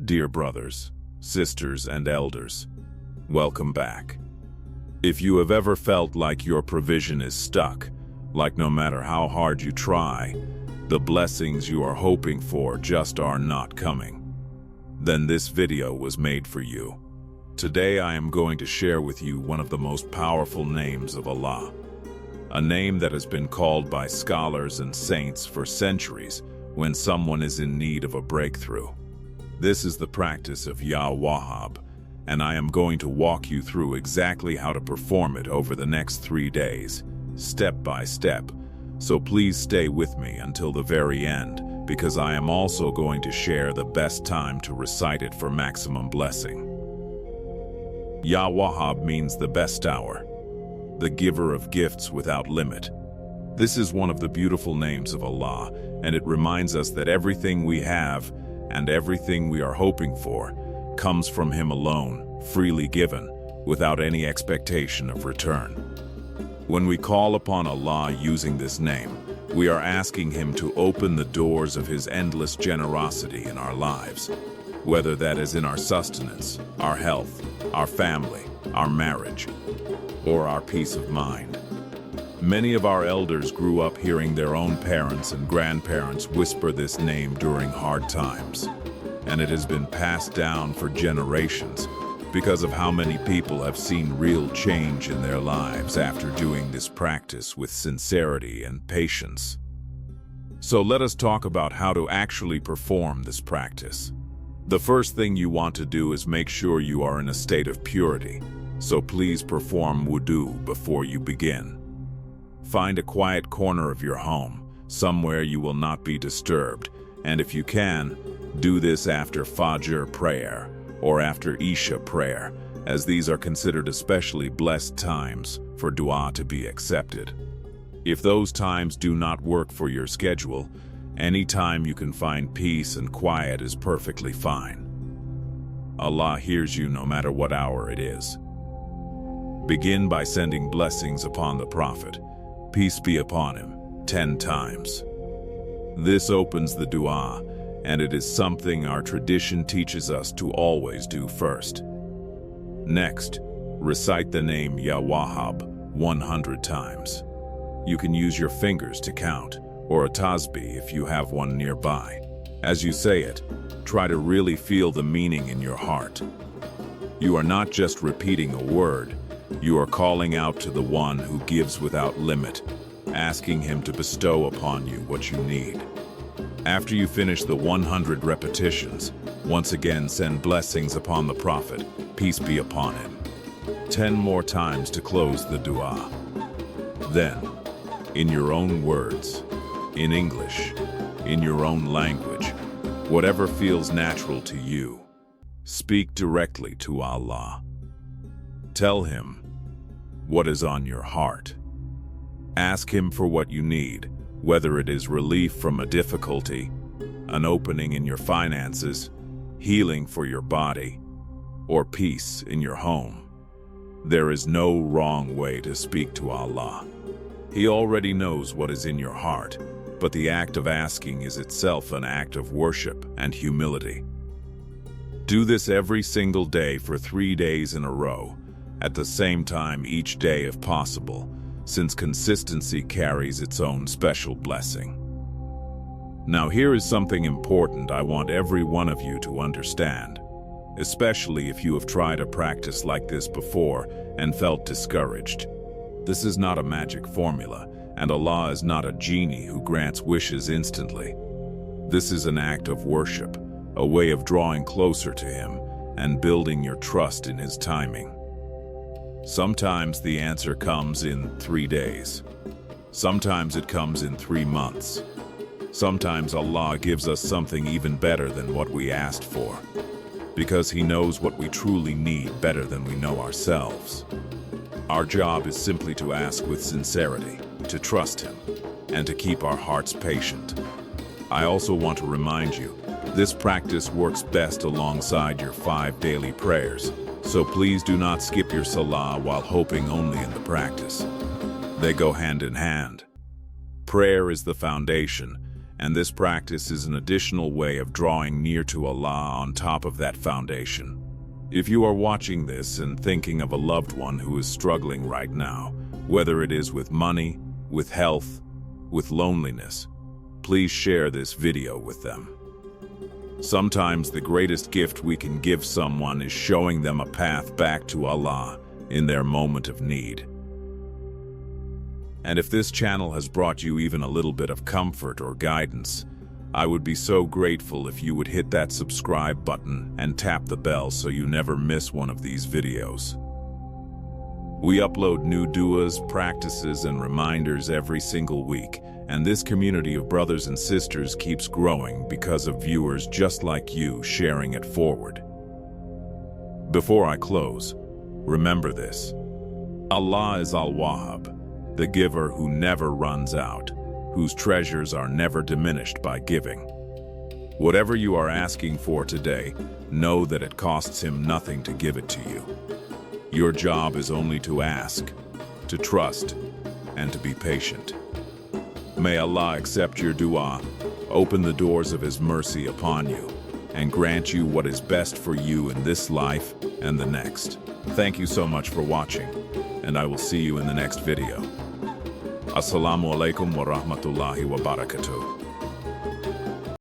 Dear brothers, sisters, and elders, welcome back. If you have ever felt like your provision is stuck, like no matter how hard you try, the blessings you are hoping for just are not coming, then this video was made for you. Today I am going to share with you one of the most powerful names of Allah, a name that has been called by scholars and saints for centuries when someone is in need of a breakthrough. This is the practice of Ya Wahhab, and I am going to walk you through exactly how to perform it over the next 3 days, step by step. So please stay with me until the very end, because I am also going to share the best time to recite it for maximum blessing. Ya Wahhab means the Bestower, the giver of gifts without limit. This is one of the beautiful names of Allah, and it reminds us that everything we have and everything we are hoping for comes from Him alone, freely given, without any expectation of return. When we call upon Allah using this name, we are asking Him to open the doors of His endless generosity in our lives, whether that is in our sustenance, our health, our family, our marriage, or our peace of mind. Many of our elders grew up hearing their own parents and grandparents whisper this name during hard times, and it has been passed down for generations because of how many people have seen real change in their lives after doing this practice with sincerity and patience. So let us talk about how to actually perform this practice. The first thing you want to do is make sure you are in a state of purity, so please perform wudu before you begin. Find a quiet corner of your home, somewhere you will not be disturbed, and if you can, do this after Fajr prayer or after Isha prayer, as these are considered especially blessed times for dua to be accepted. If those times do not work for your schedule, any time you can find peace and quiet is perfectly fine. Allah hears you no matter what hour it is. Begin by sending blessings upon the Prophet, peace be upon him, 10 times. This opens the dua, and it is something our tradition teaches us to always do first. Next, recite the name Ya Wahhab 100 times. You can use your fingers to count, or a tasbih if you have one nearby. As you say it, try to really feel the meaning in your heart. You are not just repeating a word, you are calling out to the One who gives without limit, asking Him to bestow upon you what you need. After you finish the 100 repetitions, once again send blessings upon the Prophet, peace be upon him, 10 more times to close the dua. Then, in your own words, in English, in your own language, whatever feels natural to you, speak directly to Allah. Tell Him what is on your heart. Ask Him for what you need, whether it is relief from a difficulty, an opening in your finances, healing for your body, or peace in your home. There is no wrong way to speak to Allah. He already knows what is in your heart, but the act of asking is itself an act of worship and humility. Do this every single day for 3 days in a row, at the same time each day if possible, since consistency carries its own special blessing. Now here is something important I want every one of you to understand, especially if you have tried a practice like this before and felt discouraged. This is not a magic formula, and Allah is not a genie who grants wishes instantly. This is an act of worship, a way of drawing closer to Him and building your trust in His timing. Sometimes the answer comes in 3 days. Sometimes it comes in 3 months. Sometimes Allah gives us something even better than what we asked for, because He knows what we truly need better than we know ourselves. Our job is simply to ask with sincerity, to trust Him, and to keep our hearts patient. I also want to remind you, this practice works best alongside your 5 daily prayers, so please do not skip your salah while hoping only in the practice. They go hand in hand. Prayer is the foundation, And this practice is an additional way of drawing near to Allah on top of that foundation. If you are watching this and thinking of a loved one who is struggling right now, whether it is with money, with health, with loneliness, please share this video with them. Sometimes the greatest gift we can give someone is showing them a path back to Allah in their moment of need. And if this channel has brought you even a little bit of comfort or guidance, I would be so grateful if you would hit that subscribe button and tap the bell so you never miss one of these videos. We upload new du'as, practices, and reminders every single week, and this community of brothers and sisters keeps growing because of viewers just like you sharing it forward. Before I close, remember this: Allah is Ya Wahhab, the giver who never runs out, whose treasures are never diminished by giving. Whatever you are asking for today, know that it costs him nothing to give it to you. Your job is only to ask, to trust, and to be patient. May Allah accept your dua, open the doors of His mercy upon you, and grant you what is best for you in this life and the next. Thank you so much for watching, and I will see you in the next video. Assalamu alaikum wa rahmatullahi wa barakatuh.